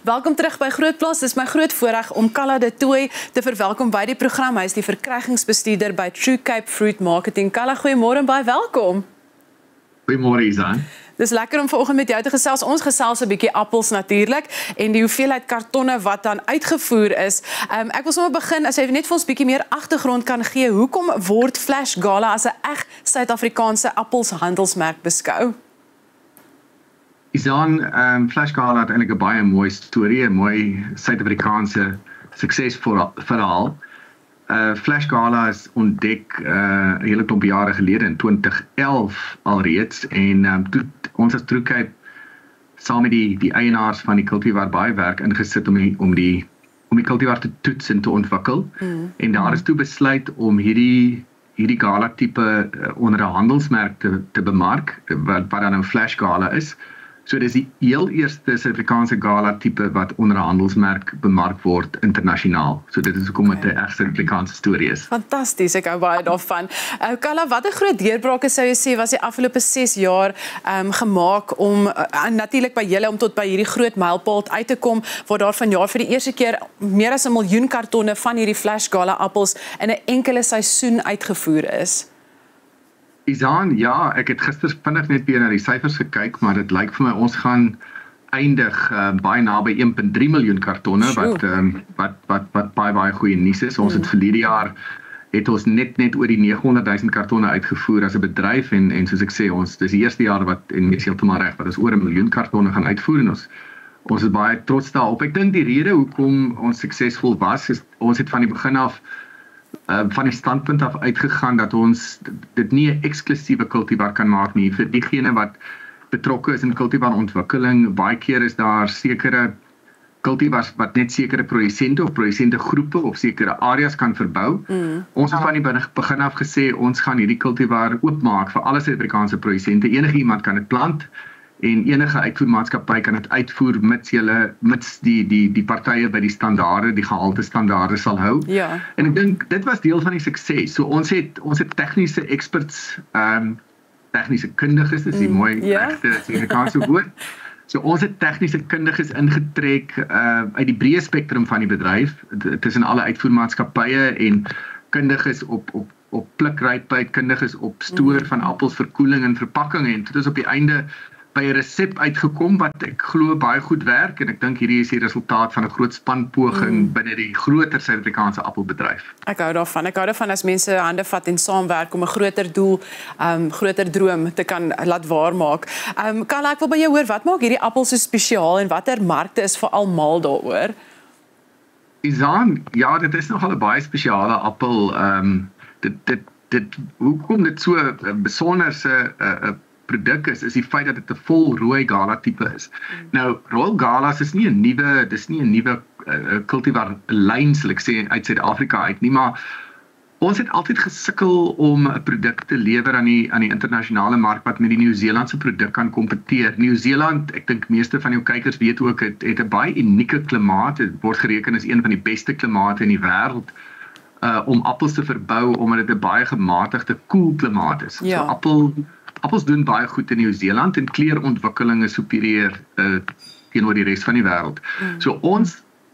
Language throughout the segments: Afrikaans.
Welkom terug by Grootplaas. Dis my groot voorreg om Kalla de Tooy te verwelkom by die program. Hy is die verkrygingsbestuurder by True Cape Fruit Marketing. Kalla, goeiemôre en baie welkom. Goeiemôre, Isan. Dis lekker om vanoggend met jou te gesels. Ons gesels 'n bietjie appels natuurlik en die hoeveelheid kartonne wat dan uitgevoer is. Ek wil sommer begin as jy net vir ons bietjie meer agtergrond kan gee. Hoekom word Flash Gala as 'n reg Suid-Afrikaanse appelshandelsmerk beskou? Isan, Flash Gala het eintlik 'n baie mooi storie, 'n mooi Suid-Afrikaanse suksesverhaal. Flash Gala is ontdek 'n hele klomp jare gelede in 2011 alreeds en toe ons as True Cape saam met die eienaars van die kultivar baie werk ingesit om die kultivar te toets en te ontwikkel. En daar is toe besluit om hierdie gala tipe onder 'n handelsmerk te bemark wat dan 'n Flash Gala is. So dis die heel eerste Suid-Afrikaanse gala tipe wat onder 'n handelsmerk bemark word internasionaal. So dit is hoekom dit 'n regte Suid-Afrikaanse storie is. Fantasties, ek hou baie daarvan. Kalla, wat 'n groot deurbrake sou jy sê was die afgelope 6 jaar gemaak om natuurlik by julle om tot by hierdie groot mylpaal uit te kom waar daar vanjaar vir die eerste keer meer as 1 miljoen kartonne van hierdie Flash Gala appels in 'n enkele seisoen uitgevoer is. Isan, ja, ek het gister vinnig net weer na die syfers gekyk, maar dit lyk vir my ons gaan eindig baie naby 1.3 miljoen kartonne wat baie goeie nuus is. Ons het verlede jaar het ons net oor die 900,000 kartonne uitgevoer as 'n bedryf en soos ek sê, dis die eerste jaar wat en mens heeltemal reg wat ons oor 1 miljoen kartonne gaan uitvoer en ons is baie trots daarop. Ek dink die rede hoekom ons suksesvol was is ons het van die begin af van die standpunt af uitgegaan dat ons dit nie 'n eksklusiewe kultivar kan maak nie vir diegene wat betrokke is in kultivarontwikkeling. Baie keer is daar sekere kultivars wat net sekere produsente groepe of sekere areas kan verbou. Ons het van die begin af gesê ons gaan hierdie kultivar oopmaak vir alle Suid-Afrikaanse produsente. Enige iemand kan dit plant en enige uitvoermaatskappy kan dit uitvoer mits die partye by die standaarde, die gehalte standaarde sal hou. Ja. En ek dink dit was deel van die sukses. So ons het tegniese experts, tegniese kundiges, dis die mooi regte Suid-Afrikaanse woord. So ons het tegniese kundiges ingetrek uit die breë spektrum van die bedryf tussen alle uitvoermaatskappye en kundiges op plukrypheid, kundiges op stoor van appels, verkoeling en verpakking en dit is op die einde by 'n resep uitgekom wat ek glo baie goed werk en ek dink hierdie is die resultaat van 'n groot spanpoging binne die groter Suid-Afrikaanse appelbedryf. Ek hou daarvan as mense hande vat en saamwerk om 'n groter doel, groter droom te kan laat waarmaak. Kalla, ek wil by jou hoor, wat maak hierdie appel so spesiaal en watter markte is veral mal daaroor? Isan, ja, dit is nogal 'n baie spesiale appel. Hoekom dit so 'n besonderse produk is die feit dat dit 'n vol rooi gala tipe is. Nou, Royal Galas is nie 'n nuwe kultivar lyn sal ek sê uit Suid-Afrika uit nie, maar ons het altyd gesukkel om 'n produk te lewer aan die internasionale mark wat met die Nieu-Seelandse produk kan kompeteer. Nieu-Seeland, ek dink meeste van jou kykers weet ook, het 'n baie unieke klimaat. Dit word gereken as een van die beste klimate in die wêreld om appels te verbou omdat dit 'n baie gematigde koel klimaat is. Ja. So appels doen baie goed in Nieu-Seeland en kleurontwikkeling is superieur teenoor die res van die wêreld. So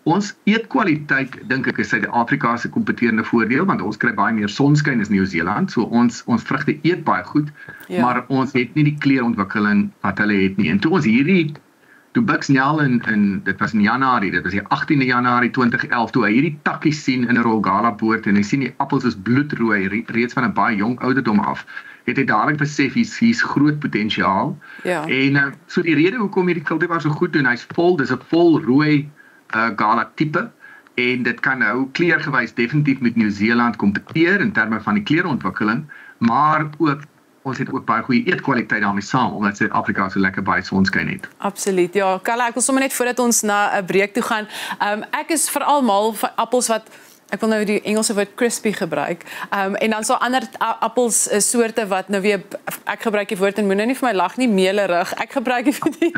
ons eetkwaliteit dink ek is Suid-Afrika se kompeterende voordeel want ons kry baie meer sonskyn as Nieu-Seeland. So ons vrugte eet baie goed, maar ons het nie die kleurontwikkeling wat hulle het nie. En toe Bux Nel en dit was in Januarie, dit was die 18de Januarie 2011 toe hy hierdie takkies sien in 'n Royal Gala boord en hy sien die appels is bloedrooi reeds van 'n baie jong ouderdom af. Het hy dadelik besef hier's groot potensiaal. Ja. En so die rede hoekom hierdie kultivar so goed doen, dis 'n vol rooi gala tipe en dit kan nou kleurgewys definitief met Nieu-Seeland kompeteer in terme van die kleurontwikkeling, maar ook ons het ook baie goeie eetkwaliteit daarmee saam omdat Suid-Afrika so lekker baie sonskyn het. Absoluut. Ja, Kalla, ek wil sommer net voordat ons na 'n breek toe gaan. Ek is veral mal vir appels wat ek wil nou die Engelse woord crispy gebruik. En dan so ander appels soorte wat nou weer ek gebruik die woord en moenie nie vir my lag nie, melerig. Ek gebruik die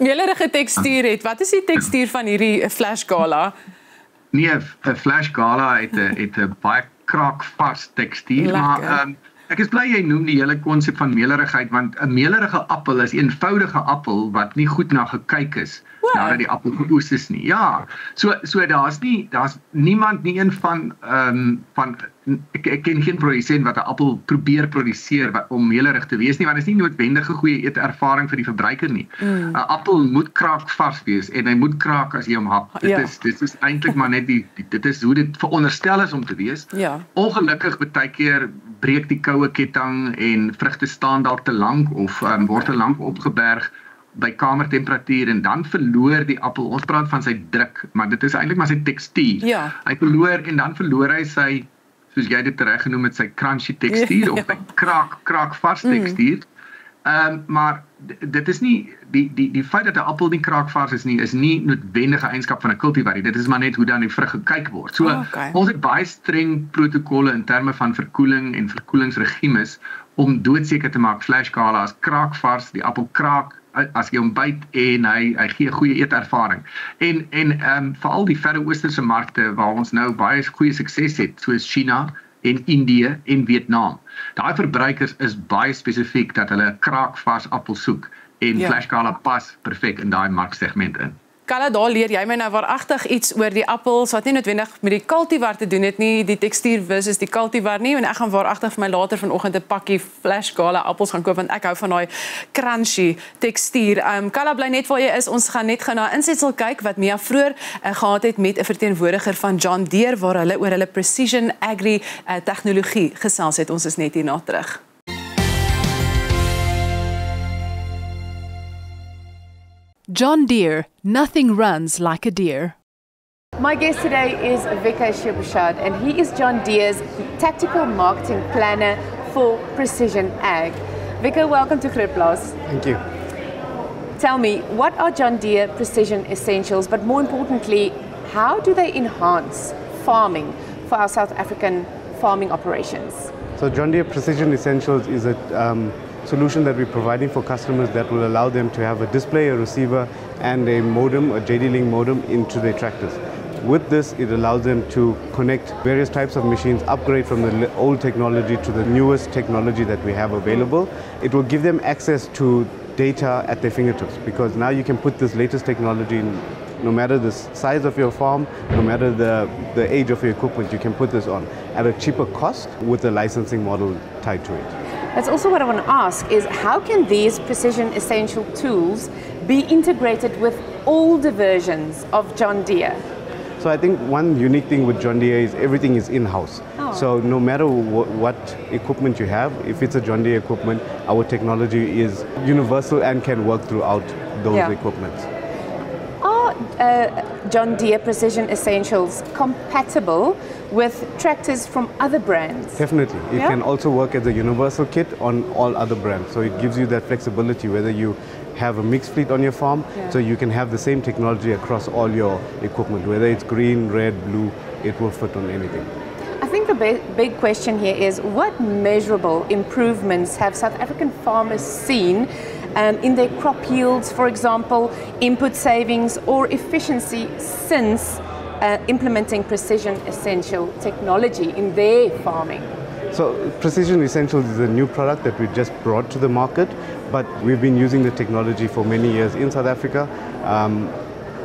melerige tekstuur het. Wat is die tekstuur van hierdie Flash Gala? Nee, 'n Flash Gala het 'n baie kraakvas tekstuur, maar Ek is bly jy noem die hele konsep van meelerigheid, want 'n meelerige appel is 'n eenvoudige appel wat nie goed na gekyk is nadat die appel geoes is nie. Ja, so daar's niemand nie een van ek ken geen produsent wat 'n appel probeer produseer om meelerig te wees nie, want dit is nie noodwendig 'n goeie eetervaring vir die verbruiker nie. 'n Appel moet kraakvars wees en hy moet kraak as jy hom hap. Dit is eintlik maar net dit is hoe dit veronderstel is om te wees. Ja. Ongelukkig baie keer breek die koue ketting en vrugte staan dalk te lank of word te lank opgeberg by kamertemperatuur en dan verloor die appel, ons praat van sy druk, maar dit is eintlik maar sy tekstuur. Ja. Hy verloor en dan verloor hy sy, soos jy dit reg genoem het, sy crunchy tekstuur of sy kraakvars tekstuur. Maar dit is nie die feit dat 'n appel nie kraakvars is nie noodwendige eienskap van 'n kultivar. Dit is maar net hoe dan die vrug gekyk word. So ons het baie streng protokolle in terme van verkoeling en verkoelingsregimes om doodseker te maak flashgala as kraakvars, die appel kraak as jy hom byt en hy gee 'n goeie eetervaring. En veral die Verre Oosterse markte waar ons nou baie goeie sukses het, soos China en Indië en Vietnam. Daai verbruikers is baie spesifiek dat hulle 'n kraakvars appel soek en flashgala pas perfek in daai marksegment in. Kalla, daar leer jy my nou waaragtig iets oor die appels wat nie noodwendig met die cultivar te doen het nie, die tekstuur versus die cultivar nie, en ek gaan waaragtig vir my later vanoggend 'n pakkie flashgala appels gaan koop want ek hou van daai crunchy tekstuur. Kalla, bly net waar jy is. Ons gaan net gou na 'n insetsel kyk wat Mia vroeër gehad het met 'n verteenwoordiger van John Deere waar hulle oor hulle precision agri tegnologie gesels het. Ons is net hierna terug. John Deere, nothing runs like a deer. My guest today is Vika Shibashad, and he is John Deere's tactical marketing planner for Precision Ag. Vika, welcome to Grootplaas. Thank you. Tell me, what are John Deere Precision Essentials, but more importantly, how do they enhance farming for our South African farming operations? So John Deere Precision Essentials is a solution that we're providing for customers that will allow them to have a display, a receiver, and a modem, a JD-Link modem into their tractors. With this, it allows them to connect various types of machines, upgrade from the old technology to the newest technology that we have available. It will give them access to data at their fingertips, because now you can put this latest technology in, no matter the size of your farm, no matter the age of your equipment, you can put this on at a cheaper cost with a licensing model tied to it. That's also what I want to ask is, how can these Precision Essential tools be integrated with all the versions of John Deere? So I think one unique thing with John Deere is everything is in-house. So no matter what equipment you have, if it's a John Deere equipment, our technology is universal and can work throughout those equipments. Are John Deere Precision Essentials compatible with tractors from other brands? Definitely. It can also work as a universal kit on all other brands. So it gives you that flexibility whether you have a mixed fleet on your farm, so you can have the same technology across all your equipment. Whether it's green, red, blue, it will fit on anything. I think the big question here is, what measurable improvements have South African farmers seen in their crop yields, for example, input savings or efficiency since implementing Precision Essential technology in their farming? So Precision Essentials is a new product that we just brought to the market, but we've been using the technology for many years in South Africa.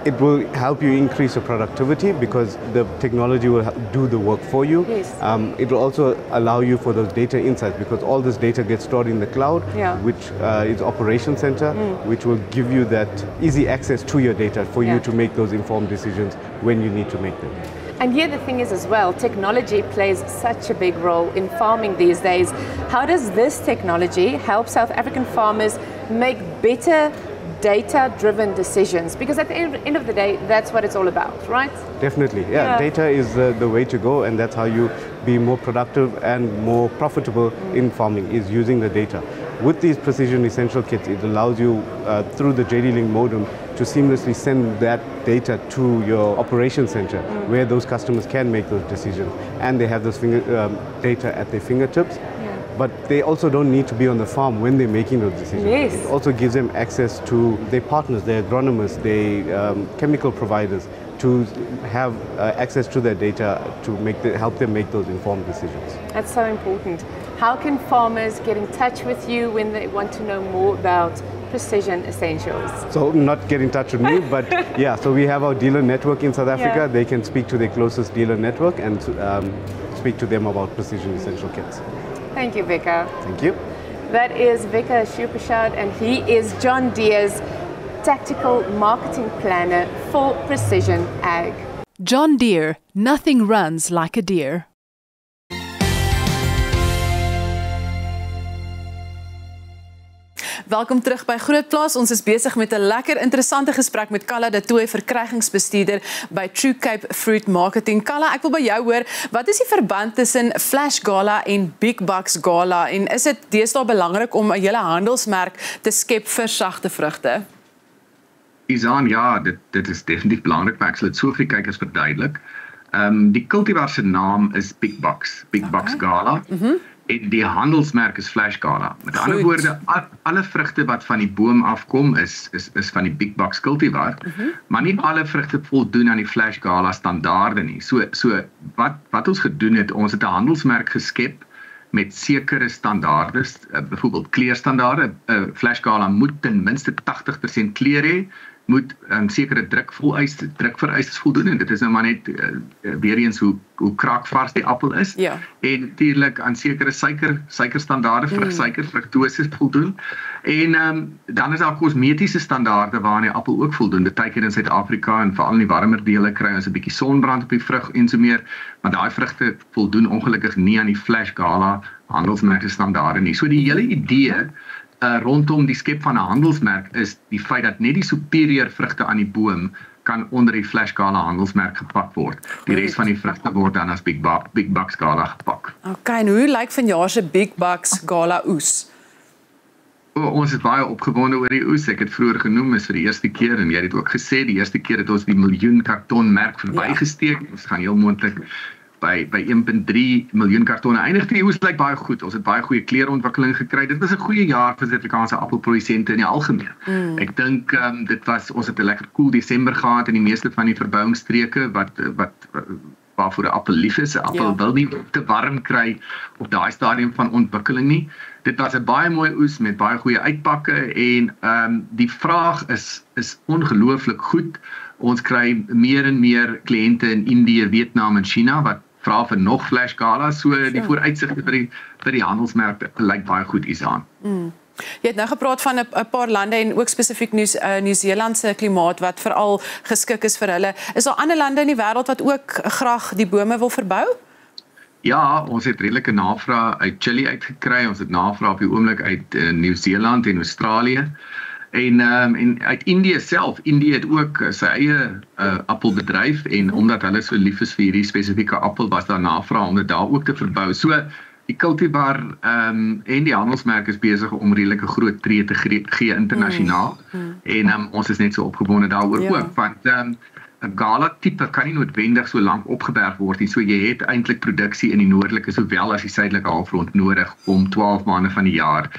It will help you increase your productivity because the technology will do the work for you. Yes. It will also allow you for those data insights because all this data gets stored in the cloud, which is Operation Center, which will give you that easy access to your data for you to make those informed decisions when you need to make them. And here the thing is as well, technology plays such a big role in farming these days. How does this technology help South African farmers make better data-driven decisions? Because at the end of the day, that's what it's all about, right? Definitely, data is the way to go, and that's how you be more productive and more profitable in farming, is using the data. With these Precision Essential kits, it allows you through the JD-Link modem to seamlessly send that data to your operations center where those customers can make those decisions, and they have those data at their fingertips. But they also don't need to be on the farm when they're making those decisions. Yes. It also gives them access to their partners, their agronomists, their chemical providers, to have access to their data to help them make those informed decisions. That's so important. how can farmers get in touch with you when they want to know more about Precision Essentials? So not get in touch with me, but yeah, so we have our dealer network in South Africa. They can speak to their closest dealer network and speak to them about Precision Essential Kits. Thank you, Vika. Thank you. That is Vika Shupashad, and he is John Deere's Tactical Marketing Planner for Precision Ag. John Deere, nothing runs like a deer. Welkom terug by Grootplaas. Ons is besig met 'n lekker interessante gesprek met Kalla de Tooy, verkrygingsbestuurder by True Cape Fruit Marketing. Kalla, ek wil by jou hoor, wat is die verband tussen Flash Gala en Big Bucks Gala en is dit deesdae belangrik om 'n hele handelsmerk te skep vir sagte vrugte? Izaan, ja, dit is definitief belangrik, maar ek sal dit so vir kykers verduidelik. Die kultivar se naam is Big Bucks Gala. En die handelsmerk is Flash Gala. Met ander woorde, alle vrugte wat van die boom afkom is van die Big Bucks cultivar, maar nie alle vrugte voldoen aan die Flash Gala standaarde nie. So wat ons gedoen het, ons het 'n handelsmerk geskep met sekere standaarde, byvoorbeeld kleurstandaarde. Flash Gala moet ten minste 80% kleur hê, moet sekere drukvereistes voldoen, en dit is nou maar net weer eens hoe kraakvars die appel is, en natuurlik aan sekere suikerstandaarde, vrugsuiker, fruktose voldoen, en dan is daar kosmetiese standaarde waaraan die appel ook voldoen. Partykeer in Suid-Afrika en veral in die warmer dele kry ons 'n bietjie sonbrand op die vrug en so meer, maar daai vrugte voldoen ongelukkig nie aan die Flash Gala handelsmerke standaarde nie. So die hele idee rondom die skep van 'n handelsmerk is die feit dat net die superieur vrugte aan die boom kan onder die Flash Gala handelsmerk gepak word. Die res van die vrugte word dan as Big Bucks Gala gepak. Okay, en hoe lyk vanjaar se Big Bucks Gala oes? Ons is baie opgewonde oor die oes. Ek het vroeër genoem, is vir die eerste keer, en jy het dit ook gesê, die eerste keer het ons die miljoen karton merk verbygesteek. Ons gaan heel moontlik by 1.3 miljoen kartonne eindig. Die oes lyk baie goed. Ons het baie goeie kleurontwikkeling gekry. Dit was 'n goeie jaar vir Suid-Afrikaanse appelprodusente in die algemeen. Ek dink ons het 'n lekker koel Desember gehad in die meeste van die verbouingsstreke waarvoor 'n appel lief is. 'n Appel wil nie te warm kry op daai stadium van ontwikkeling nie. Dit was 'n baie mooi oes met baie goeie uitpakke, en die vraag is ongelooflik goed. Ons kry meer en meer kliënte in Indië, Vietnam en China wat vra vir nog Flash Gala, so die vooruitsigte vir die handelsmerk lyk baie goed hieraan. Jy het nou gepraat van 'n paar lande en ook spesifiek Nieu-Seeland se klimaat wat veral geskik is vir hulle. Is daar ander lande in die wêreld wat ook graag die bome wil verbou? Ja, ons het redelike navraag uit Chili uitgekry, ons het navraag op die oomblik uit Nieu-Seeland en Australië. En uit Indië self. Indië het ook sy eie appelbedryf, en omdat hulle so lief is vir hierdie spesifieke appel, was daar navraag om dit daar ook te verbou. So die cultivar en die handelsmerk is besig om redelike groot tree te gee internasionaal. En ons is net so opgewonde daaroor ook, want 'n Gala tipe kan nie noodwendig so lank opgeberg word nie. So jy het eintlik produksie in die noordelike sowel as die suidelike halfrond nodig om 12 maande van die jaar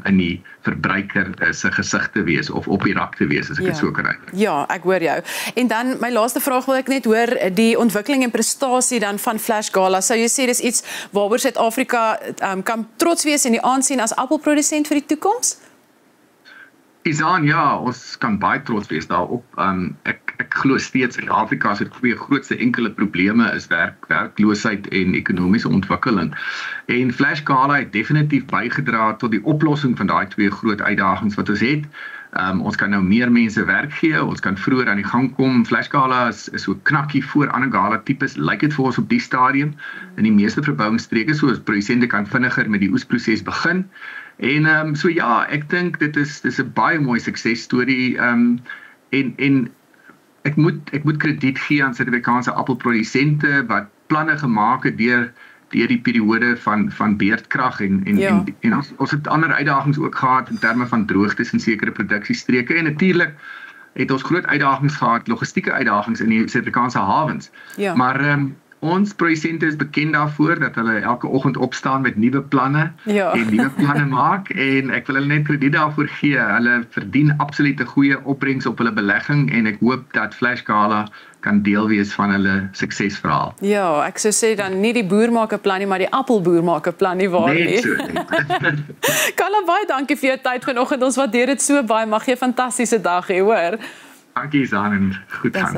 in die verbruiker se gesig te wees of op die rak te wees, as ek dit so kan uitdruk. Ja, ek hoor jou. En dan my laaste vraag wil ek net hoor, die ontwikkeling en prestasie dan van Flash Gala. Sou jy sê dis iets waaroor Suid-Afrika kan trots wees en die aansien as appelprodusent vir die toekoms? Izaan, ja, ons kan baie trots wees daarop. Ek glo steeds Suid-Afrika se twee grootste enkele probleme is werkloosheid en ekonomiese ontwikkeling. En Flash Gala het definitief bygedra tot die oplossing van daai twee groot uitdagings wat ons het. Ons kan nou meer mense werk gee, ons kan vroeër aan die gang kom. Flash Gala is so knakkie voor ander Gala tipes, lyk dit vir ons op die stadium. In die meeste verbouingsstreke, soos produsente kan vinniger met die oesproses begin. En so ja, ek dink dit is 'n baie mooi suksesstorie, en ek moet krediet gee aan Suid-Afrikaanse appelprodusente wat planne gemaak het deur die periode van beerdkrag en ons het ander uitdagings ook gehad in terme van droogtes in sekere produksiestreke, en natuurlik het ons groot uitdagings gehad, logistieke uitdagings in die Suid-Afrikaanse hawens. Maar ons produsente is bekend daarvoor dat hulle elke oggend opstaan met nuwe planne en nuwe planne maak en ek wil hulle net krediet daarvoor gee. Hulle verdien absoluut 'n goeie opbrengs op hulle belegging en ek hoop dat Flash Gala kan deel wees van hulle suksesverhaal. Ja, ek sou sê dan nie die boer maak 'n plan nie, maar die appelboer maak 'n plan nie waar nie. Net so. Carla, baie dankie vir jou tyd vanoggend. Ons waardeer dit so baie. Mag jy 'n fantastiese dag hê, hoor. Dankie Zaan en goed gaan.